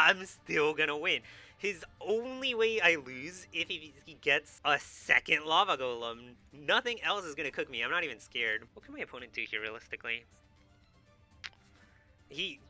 I'm still gonna win. His only way I lose if he gets a second lava golem. Nothing else is gonna cook me. I'm not even scared. What can my opponent do here realistically? He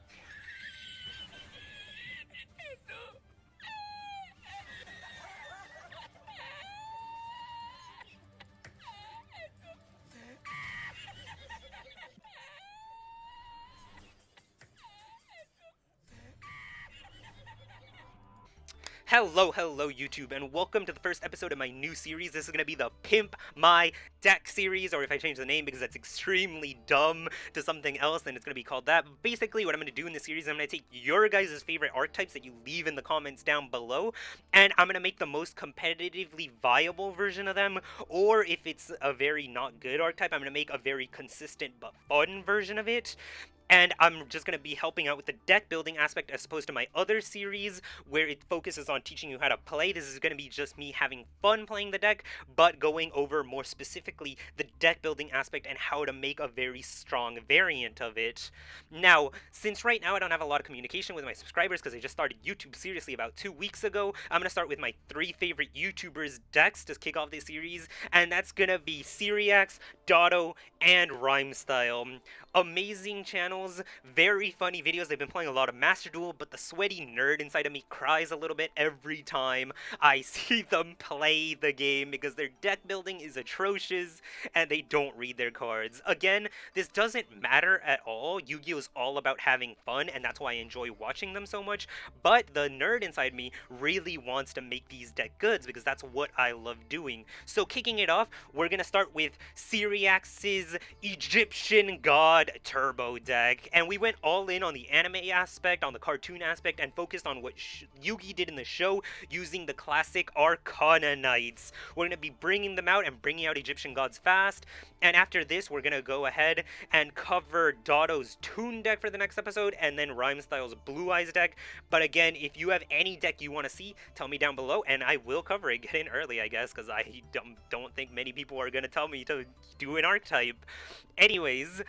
Hello, YouTube, and welcome to the first episode of my new series. This is going to be the Pimp My Deck series, or if I change the name because that's extremely dumb to something else, then it's going to be called that. But basically, what I'm going to do in this series, I'm going to take your guys' favorite archetypes that you leave in the comments down below, and I'm going to make the most competitively viable version of them, or if it's a very not good archetype, I'm going to make a very consistent but fun version of it. And I'm just going to be helping out with the deck building aspect as opposed to my other series where it focuses on teaching you how to play. This is going to be just me having fun playing the deck, but going over more specifically the deck building aspect and how to make a very strong variant of it. Now, since right now I don't have a lot of communication with my subscribers because I just started YouTube seriously about 2 weeks ago, I'm going to start with my 3 favorite YouTubers' decks to kick off this series, and that's going to be Seereax, Dotto, and Rhymestyle. Amazing channels, very funny videos. They've been playing a lot of Master Duel, but the sweaty nerd inside of me cries a little bit every time I see them play the game because their deck building is atrocious and they don't read their cards. Again, this doesn't matter at all. Yu-Gi-Oh! Is all about having fun, and that's why I enjoy watching them so much, but the nerd inside me really wants to make these deck goods because that's what I love doing. So kicking it off, we're gonna start with Seereax's Egyptian God Turbo deck, and we went all in on the anime aspect, on the cartoon aspect, and focused on what Yugi did in the show using the classic Arcana Knights. We're going to be bringing them out and bringing out Egyptian gods fast, and after this we're going to go ahead and cover Dotto's Toon deck for the next episode, and then Rhymestyle's Blue Eyes deck. But again, if you have any deck you want to see, tell me down below and I will cover it. Get in early, I guess, because I don't think many people are going to tell me to do an archetype. Anyways,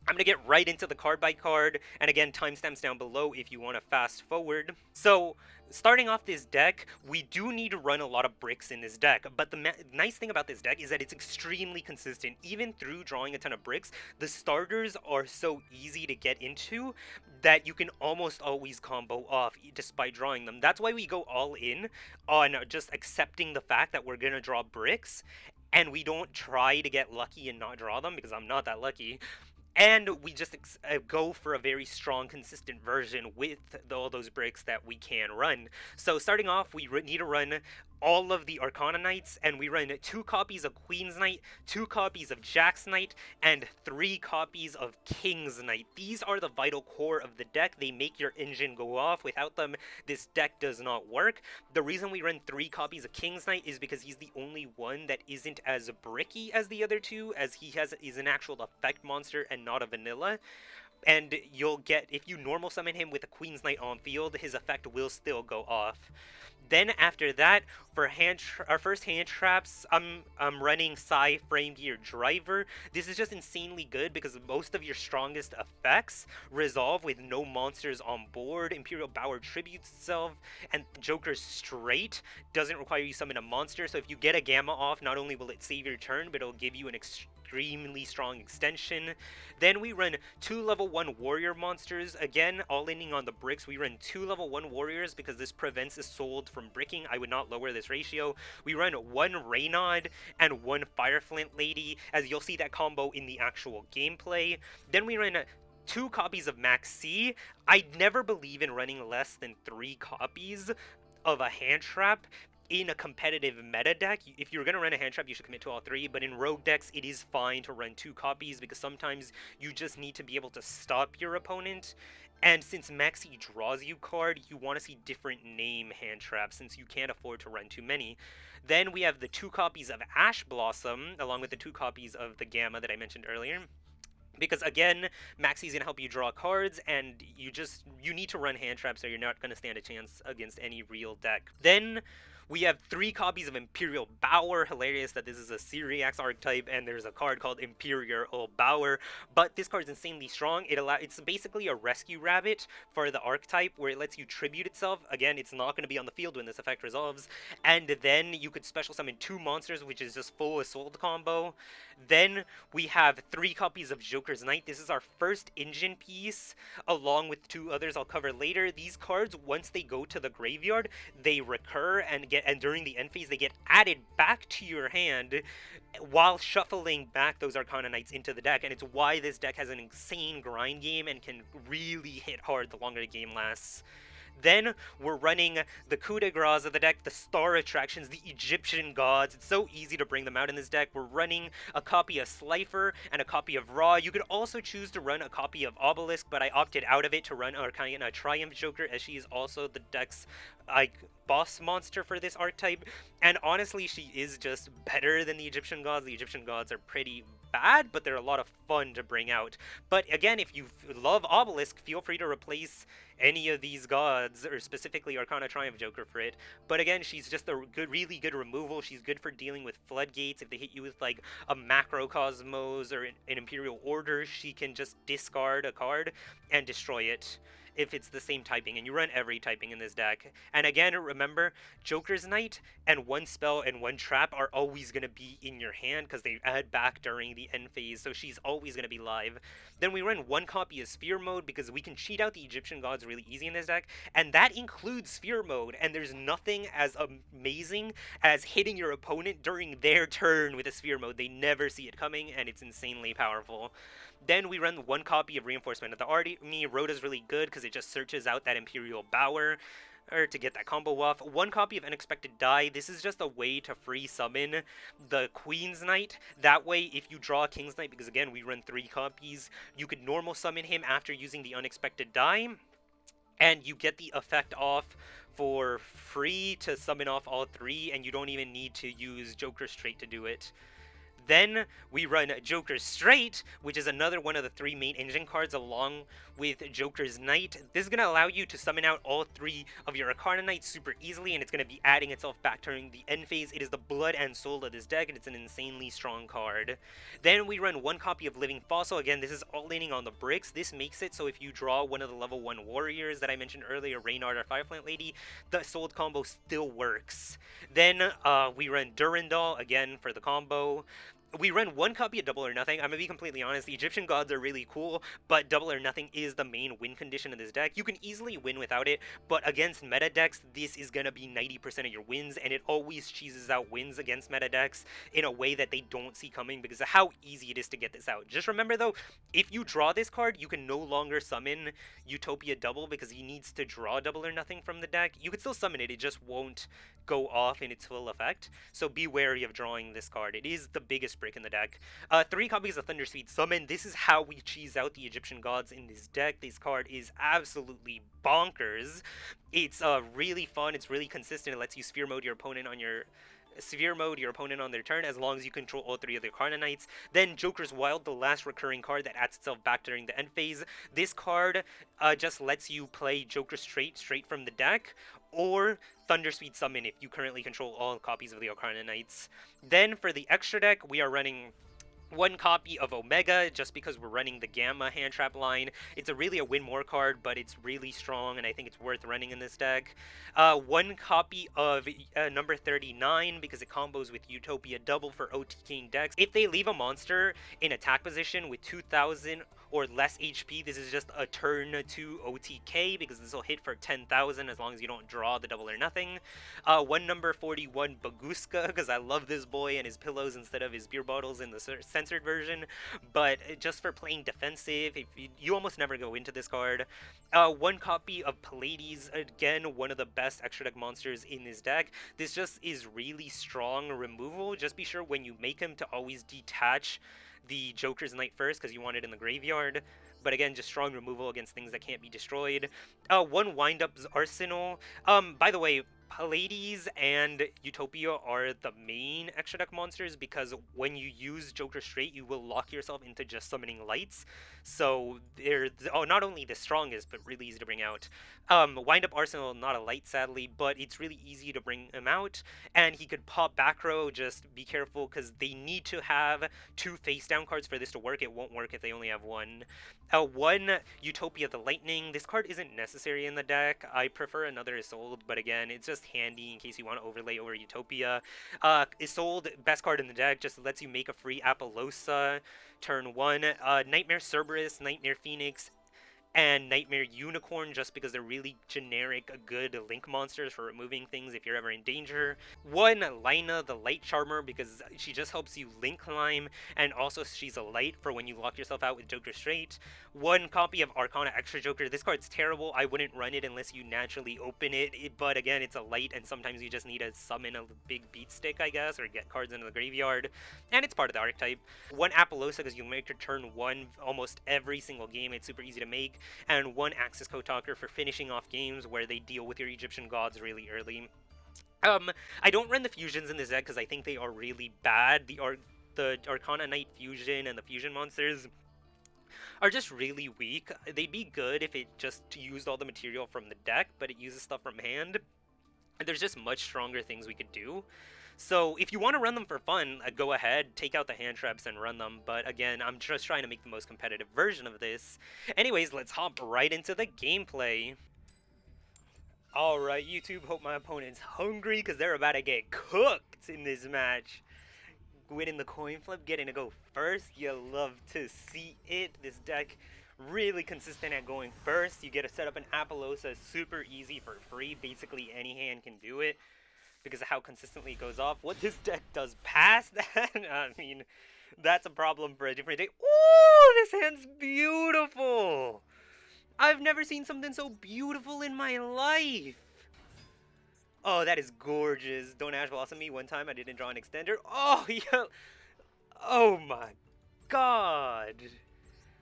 I'm going to get right into the card by card, and again, timestamps down below if you want to fast forward. So, starting off this deck, we do need to run a lot of bricks in this deck, but the nice thing about this deck is that it's extremely consistent. Even through drawing a ton of bricks, the starters are so easy to get into that you can almost always combo off despite drawing them. That's why we go all in on just accepting the fact that we're going to draw bricks, and we don't try to get lucky and not draw them, because I'm not that lucky. And we just go for a very strong, consistent version with all those bricks that we can run. So starting off, we need to run all of the Arcana Knights, and we run 2 copies of Queen's Knight, 2 copies of Jack's Knight, and 3 copies of King's Knight. These are the vital core of the deck. They make your engine go off. Without them, this deck does not work. The reason we run 3 copies of King's Knight is because he's the only one that isn't as bricky as the other 2, as he is an actual effect monster and not a vanilla. And you'll get, if you normal summon him with a Queen's Knight on field, his effect will still go off. Then after that, for our first hand traps, I'm running Psy Frame Gear Driver. This is just insanely good because most of your strongest effects resolve with no monsters on board. Imperial Bower tributes itself, and Joker's Straight doesn't require you summon a monster, so if you get a Gamma off, not only will it save your turn, but it'll give you an extremely strong extension. Then we run 2 level 1 warrior monsters. Again, all inning on the bricks. We run 2 level 1 warriors because this prevents his sold from bricking. I would not lower this ratio. We run 1 Reynod and 1 Fireflint Lady, as you'll see that combo in the actual gameplay. Then we run 2 copies of Max C. I never believe in running less than 3 copies of a hand trap in a competitive meta deck. If you're going to run a hand trap, you should commit to all 3, but in rogue decks, it is fine to run 2 copies because sometimes you just need to be able to stop your opponent. And since Maxi draws you card, you want to see different name hand traps since you can't afford to run too many. Then we have the 2 copies of Ash Blossom, along with the 2 copies of the Gamma that I mentioned earlier. Because again, Maxi's going to help you draw cards, and you need to run hand traps or you're not going to stand a chance against any real deck. Then We have 3 copies of Imperial Bower. Hilarious that this is a Seereax archetype and there's a card called Imperial Bower, but this card's insanely strong. It's basically a rescue rabbit for the archetype where it lets you tribute itself. Again, it's not going to be on the field when this effect resolves, and then you could special summon 2 monsters, which is just full assault combo. Then we have 3 copies of Joker's Knight. This is our first engine piece, along with 2 others I'll cover later. These cards, once they go to the graveyard, they recur and during the end phase they get added back to your hand while shuffling back those Arcana Knights into the deck, and it's why this deck has an insane grind game and can really hit hard the longer the game lasts. Then we're running the coup de grace of the deck, the star attractions, the Egyptian gods. It's so easy to bring them out in this deck. We're running a copy of Slifer and a copy of Ra. You could also choose to run a copy of Obelisk, but I opted out of it to run Arcana Triumph Joker, as she is also the deck's boss monster for this archetype. And honestly, she is just better than the Egyptian gods. The Egyptian gods are pretty bad, but they're a lot of fun to bring out. But again, if you love Obelisk, feel free to replace any of these gods, or specifically Arcana Triumph Joker for it. But again, she's just a really good removal. She's good for dealing with floodgates. If they hit you with like a Macrocosmos or an Imperial Order, she can just discard a card and destroy it if it's the same typing, and you run every typing in this deck. And again, remember, Joker's Knight and 1 spell and 1 trap are always going to be in your hand because they add back during the end phase, so she's always going to be live. Then we run 1 copy of Sphere Mode because we can cheat out the Egyptian gods really easy in this deck, and that includes Sphere Mode, and there's nothing as amazing as hitting your opponent during their turn with a Sphere Mode. They never see it coming, and it's insanely powerful. Then we run 1 copy of Reinforcement of the Army. Rhoda's really good because it just searches out that Imperial Bower to get that combo off. 1 copy of Unexpected Die. This is just a way to free summon the Queen's Knight. That way, if you draw King's Knight, because again, we run 3 copies, you could normal summon him after using the Unexpected Die, and you get the effect off for free to summon off all 3, and you don't even need to use Joker Straight to do it. Then we run Joker Straight, which is another one of the 3 main engine cards along with Joker's Knight. This is going to allow you to summon out all 3 of your Arcana Knights super easily, and it's going to be adding itself back during the end phase. It is the blood and soul of this deck, and it's an insanely strong card. Then we run 1 copy of Living Fossil. Again, this is all leaning on the bricks. This makes it so if you draw one of the level 1 warriors that I mentioned earlier, Reynard or Fireflint Lady, the sold combo still works. Then we run Durandal, again, for the combo. We run 1 copy of Double or Nothing. I'm going to be completely honest, the Egyptian gods are really cool, but Double or Nothing is the main win condition in this deck. You can easily win without it, but against meta decks, this is going to be 90% of your wins, and it always cheeses out wins against meta decks in a way that they don't see coming because of how easy it is to get this out. Just remember though, if you draw this card, you can no longer summon Utopia Double because he needs to draw Double or Nothing from the deck. You could still summon it, it just won't go off in its full effect, so be wary of drawing this card. It is the biggest brick in the deck. 3 copies of Thunderspeed Summon. This is how we cheese out the Egyptian gods in this deck. This card is absolutely bonkers. It's really fun, it's really consistent, it lets you sphere mode your opponent on their turn as long as you control all 3 of the Arcana Knights. Then Joker's Wild, the last recurring card that adds itself back during the end phase. This card just lets you play Joker straight from the deck, or Thunderspeed Summon if you currently control all copies of the Arcana Knights. Then for the extra deck, we are running 1 copy of Omega, just because we're running the Gamma hand trap line. It's really a win more card, but it's really strong, and I think it's worth running in this deck. 1 copy of number 39, because it combos with Utopia Double for OTKing decks. If they leave a monster in attack position with 2,000 or less HP, this is just a turn 2 OTK, because this will hit for 10,000 as long as you don't draw the Double or Nothing. 1 number 41 Baguska, because I love this boy and his pillows instead of his beer bottles in the censored version, but just for playing defensive, if you almost never go into this card. 1 copy of Pallades, again, one of the best extra deck monsters in this deck. This just is really strong removal. Just be sure when you make him to always detach the Joker's Knight first, because you want it in the graveyard. But again, just strong removal against things that can't be destroyed. 1 Wind-Up's Arsenal. By the way, Pallades and Utopia are the main extra deck monsters, because when you use Joker straight, you will lock yourself into just summoning lights. So they're not only the strongest, but really easy to bring out. Wind Up Arsenal, not a light sadly, but it's really easy to bring him out, and he could pop back row. Just be careful because they need to have 2 face down cards for this to work. It won't work if they only have one. One Utopia the Lightning. This card isn't necessary in the deck. I prefer another Isolde, but again, it's just handy in case you want to overlay over Utopia. Isolde, best card in the deck, just lets you make a free Appaloosa turn 1. Nightmare Cerberus, Nightmare Phoenix, and Nightmare Unicorn, just because they're really generic, good link monsters for removing things if you're ever in danger. One, Lina, the Light Charmer, because she just helps you link climb, and also she's a light for when you lock yourself out with Joker straight. One copy of Arcana Extra Joker. This card's terrible. I wouldn't run it unless you naturally open it, but again, it's a light, and sometimes you just need to summon a big beat stick, I guess, or get cards into the graveyard, and it's part of the archetype. One Appaloosa, because you make your turn 1 almost every single game. It's super easy to make. And one Axis Kotaker for finishing off games where they deal with your Egyptian gods really early. I don't run the fusions in this deck because I think they are really bad. The Arcana Knight fusion and the fusion monsters are just really weak. They'd be good if it just used all the material from the deck, but it uses stuff from hand. And there's just much stronger things we could do. So if you want to run them for fun, go ahead, take out the hand traps and run them. But again, I'm just trying to make the most competitive version of this. Anyways, let's hop right into the gameplay. Alright, YouTube, hope my opponent's hungry because they're about to get cooked in this match. Winning the coin flip, getting to go first, you love to see it. This deck really consistent at going first. You get to set up an Appaloosa super easy for free. Basically any hand can do it, because of how consistently it goes off. What this deck does past that, I mean, that's a problem for a different day. Ooh, this hand's beautiful! I've never seen something so beautiful in my life! Oh, that is gorgeous. Don't Ash Blossom me one time, I didn't draw an extender. Oh, yeah. Oh my god.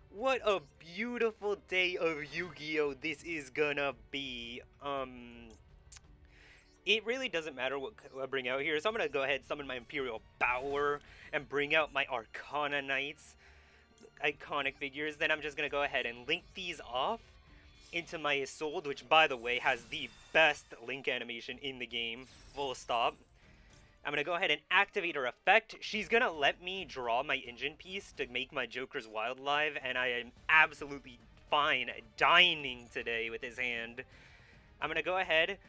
What a beautiful day of Yu-Gi-Oh! This is gonna be. It really doesn't matter what I bring out here, so I'm going to go ahead and summon my Imperial Power and bring out my Arcana Knights, iconic figures. Then I'm just going to go ahead and link these off into my Isolde, which, by the way, has the best link animation in the game, full stop. I'm going to go ahead and activate her effect. She's going to let me draw my engine piece to make my Joker's Wildlife, and I am absolutely fine dining today with his hand. I'm going to go ahead.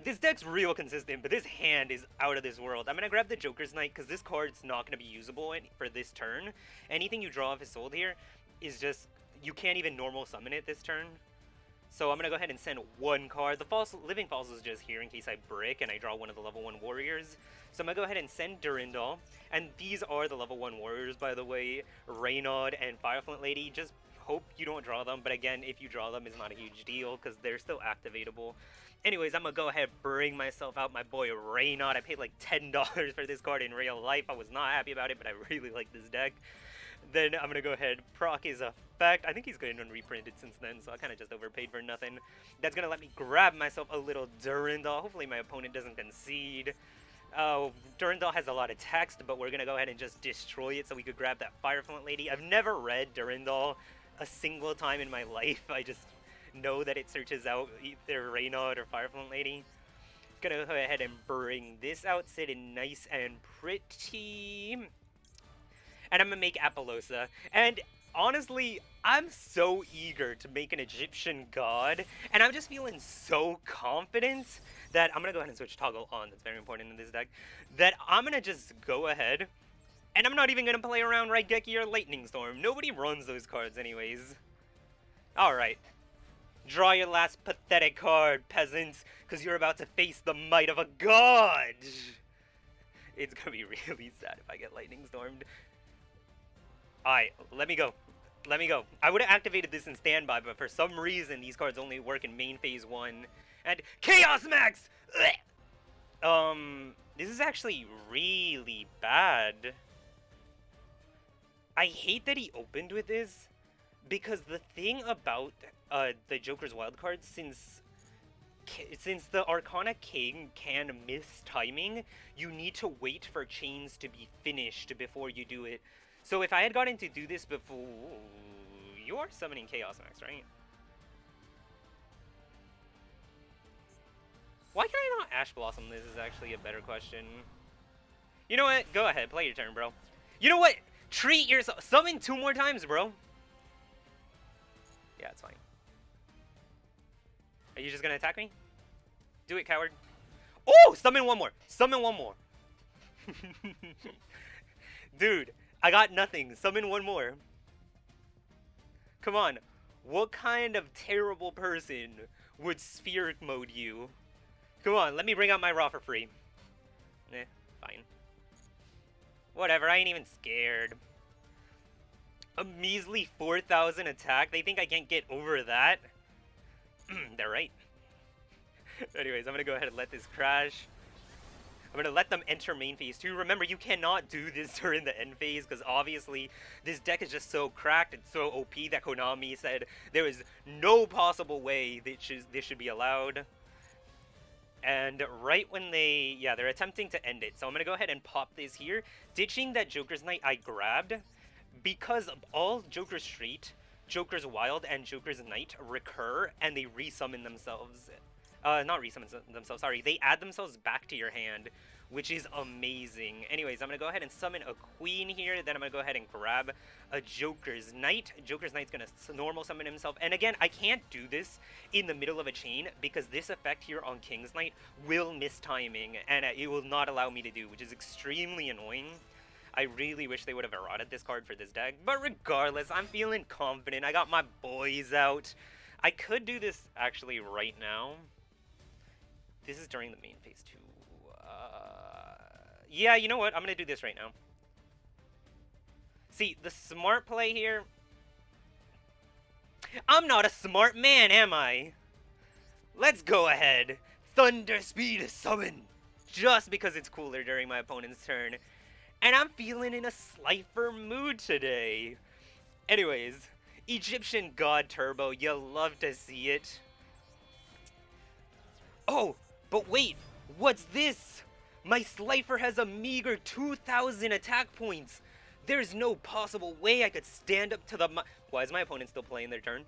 This deck's real consistent, but this hand is out of this world. I'm going to grab the Joker's Knight because this card's not going to be usable for this turn. Anything you draw off his Isolde here is just, you can't even normal summon it this turn. So I'm going to go ahead and send one card. The Living Falls is just here in case I brick and I draw one of the level 1 warriors. So I'm going to go ahead and send Durandal. And these are the level 1 warriors, by the way. Reynard and Fireflint Lady. Just hope you don't draw them. But again, if you draw them, it's not a huge deal because they're still activatable. Anyways, I'm going to go ahead and bring myself out my boy Reynard. I paid like $10 for this card in real life. I was not happy about it, but I really like this deck. Then I'm going to go ahead and proc his effect. I think he's going to reprint it since then, so I kind of just overpaid for nothing. That's going to let me grab myself a little Durandal. Hopefully my opponent doesn't concede. Durandal has a lot of text, but we're going to go ahead and just destroy it so we could grab that Fireflint Lady. I've never read Durandal a single time in my life. I just know that it searches out either Reynard or Fireflint Lady. Gonna go ahead and bring this out, sitting nice and pretty. And I'm gonna make Appaloosa. And honestly, I'm so eager to make an Egyptian god, and I'm just feeling so confident that I'm gonna go ahead and switch toggle on. That's very important in this deck. That I'm gonna just go ahead, and I'm not even gonna play around Raigeki or Lightning Storm. Nobody runs those cards anyways. Alright. Draw your last pathetic card, peasants, because you're about to face the might of a god! It's gonna be really sad if I get Lightning Stormed. Alright, let me go. Let me go. I would have activated this in standby, but for some reason, these cards only work in main phase 1. And Chaos Max! This is actually really bad. I hate that he opened with this, because the thing about the Joker's wildcard, since the Arcana King can miss timing, you need to wait for chains to be finished before you do it. So if I had gotten to do this before... You are summoning Chaos Max, right? Why can I not Ash Blossom? This is actually a better question. You know what? Go ahead. Play your turn, bro. You know what? Treat yourself. Summon 2 more times, bro. Yeah, it's fine. Are you just gonna attack me? Do it, coward. Oh! Summon 1 more. Summon 1 more. Dude, I got nothing. Summon 1 more. Come on. What kind of terrible person would Spheric mode you? Come on, let me bring out my Raw for free. Eh, fine. Whatever, I ain't even scared. A measly 4,000 attack? They think I can't get over that? They're right. Anyways, I'm gonna go ahead and let this crash. I'm gonna let them enter main phase 2. Remember, you cannot do this during the end phase, because obviously this deck is just so cracked and so OP that Konami said there is no possible way that this should be allowed. And right when they're attempting to end it. So I'm gonna go ahead and pop this here, ditching that Joker's Knight I grabbed, because all Joker's Street, Joker's Wild, and Joker's Knight recur, and they resummon themselves. Not resummon themselves, sorry. They add themselves back to your hand, which is amazing. Anyways, I'm going to go ahead and summon a Queen here. Then I'm going to go ahead and grab a Joker's Knight. Joker's Knight's going to normal summon himself. And again, I can't do this in the middle of a chain because this effect here on King's Knight will miss timing, and it will not allow me to do, which is extremely annoying. I really wish they would have eroded this card for this deck. But regardless, I'm feeling confident. I got my boys out. I could do this actually right now. This is during the main phase 2. Yeah, you know what? I'm going to do this right now. See, the smart play here... I'm not a smart man, am I? Let's go ahead. Thunder Speed Summon. Just because it's cooler during my opponent's turn. And I'm feeling in a Slifer mood today. Anyways, Egyptian God Turbo. You love to see it. Oh, but wait. What's this? My Slifer has a meager 2,000 attack points. There's no possible way I could stand up to the... Why is my opponent still playing their turn?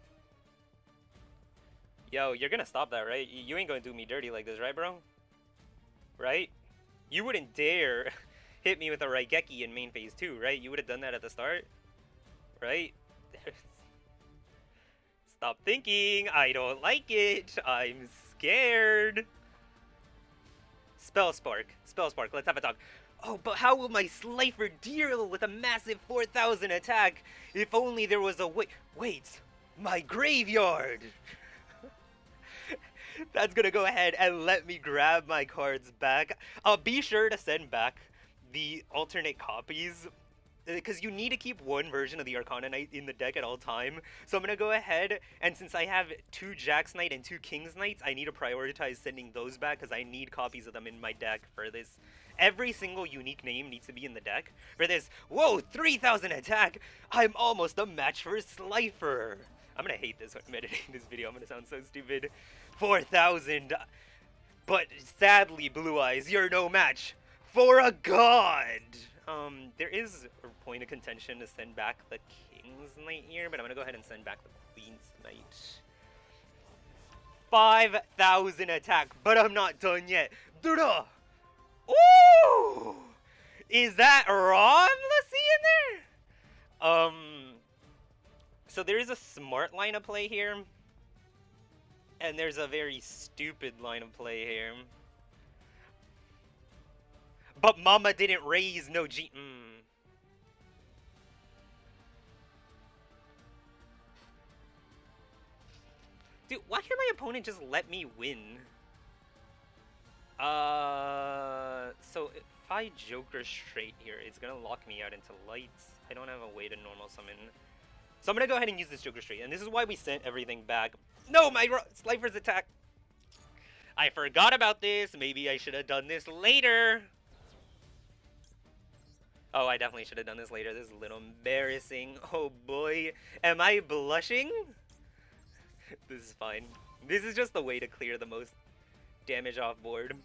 Yo, you're gonna stop that, right? You ain't gonna do me dirty like this, right, bro? Right? You wouldn't dare hit me with a Raigeki in main phase 2, right? You would have done that at the start, right? Stop thinking. I don't like it. I'm scared. Spellspark. Spellspark. Let's have a talk. Oh, but how will my Slifer deal with a massive 4,000 attack? If only there was a way. Wait, my graveyard. That's gonna go ahead and let me grab my cards back. Be sure to send back the alternate copies, because you need to keep one version of the Arcana Knight in the deck at all time. So I'm going to go ahead, and since I have 2 Jack's Knight and 2 King's Knights, I need to prioritize sending those back, because I need copies of them in my deck for this. Every single unique name needs to be in the deck for this. Whoa, 3,000 attack! I'm almost a match for Slifer! I'm going to hate this when I'm editing this video. I'm going to sound so stupid. 4,000! But sadly, Blue Eyes, you're no match for a god! There is a point of contention to send back the King's Knight here, but I'm gonna go ahead and send back the Queen's Knight. 5,000 attack, but I'm not done yet. Duda! Ooh! Is that Ron Lassie in there? So there is a smart line of play here, and there's a very stupid line of play here. But Mama didn't raise no G. Dude, why can't my opponent just let me win? So if I Joker straight here, it's gonna lock me out into lights. I don't have a way to normal summon. So I'm gonna go ahead and use this Joker straight, and this is why we sent everything back. No, my Slifer's attack! I forgot about this. Maybe I should have done this later. Oh, I definitely should have done this later. This is a little embarrassing. Oh boy. Am I blushing? This is fine. This is just the way to clear the most damage off board.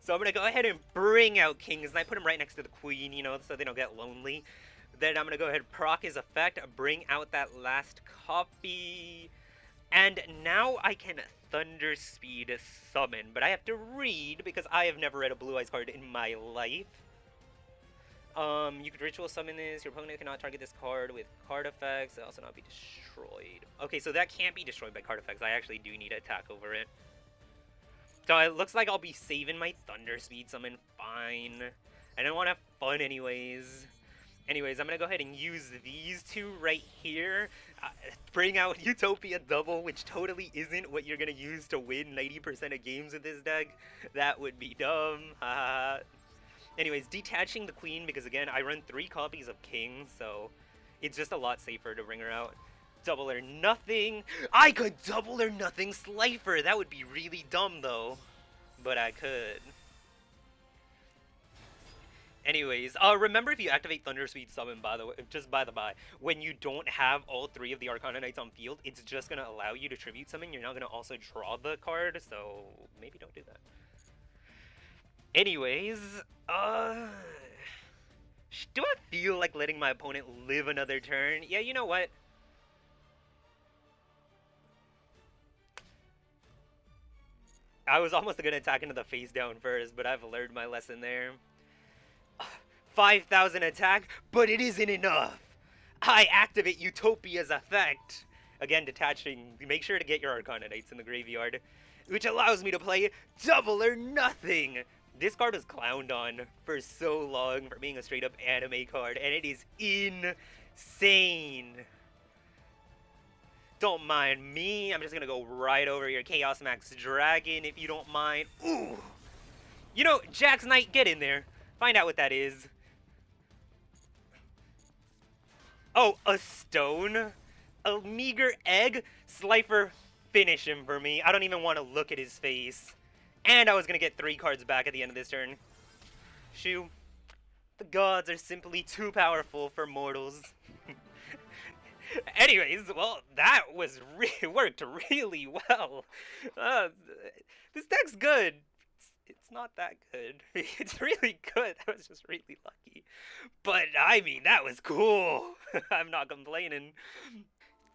So I'm going to go ahead and bring out Kings, and I put him right next to the Queen, you know, so they don't get lonely. Then I'm going to go ahead and proc his effect, bring out that last copy. And now I can Thunder Speed summon, but I have to read because I have never read a Blue Eyes card in my life. You could ritual summon this. Your opponent cannot target this card with card effects. It also not be destroyed. Okay, so that can't be destroyed by card effects. I actually do need to attack over it. So it looks like I'll be saving my Thunder Speed summon. Fine. I don't want to have fun anyways. Anyways, I'm going to go ahead and use these two right here. Bring out Utopia Double, which totally isn't what you're going to use to win 90% of games with this deck. That would be dumb. Anyways, detaching the Queen, because again, I run 3 copies of King, so it's just a lot safer to bring her out. Double or nothing. I could double or nothing Slifer. That would be really dumb, though. But I could. Anyways, remember if you activate Thunder Speed Summon, by the way, just by the by, when you don't have all 3 of the Arcana Knights on field, it's just going to allow you to Tribute Summon. You're not going to also draw the card, so maybe don't do that. Anyways, do I feel like letting my opponent live another turn? Yeah, you know what? I was almost going to attack into the face down first, but I've learned my lesson there. 5,000 attack, but it isn't enough. I activate Utopia's effect. Again, detaching. Make sure to get your Arcana Knights in the graveyard, which allows me to play double or nothing. This card was clowned on for so long for being a straight up anime card, and it is insane. Don't mind me. I'm just gonna go right over your Chaos Max Dragon if you don't mind. Ooh. You know, Jax Knight, get in there. Find out what that is. Oh, a stone? A meager egg? Slifer, finish him for me. I don't even want to look at his face. And I was going to get 3 cards back at the end of this turn. Shoo. The gods are simply too powerful for mortals. Anyways, well, that was worked really well. This deck's good. It's not that good. It's really good. I was just really lucky. But, I mean, that was cool. I'm not complaining.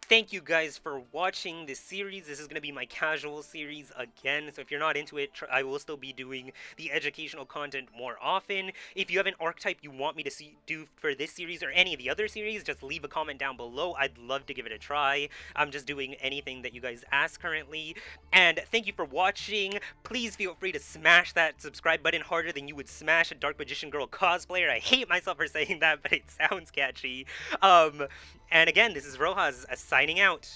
Thank you guys for watching this series. This is going to be my casual series again, so if you're not into it, I will still be doing the educational content more often. If you have an archetype you want me to do for this series or any of the other series, just leave a comment down below. I'd love to give it a try. I'm just doing anything that you guys ask currently. And thank you for watching. Please feel free to smash that subscribe button harder than you would smash a Dark Magician Girl cosplayer. I hate myself for saying that, but it sounds catchy. And again, this is Rojas signing out.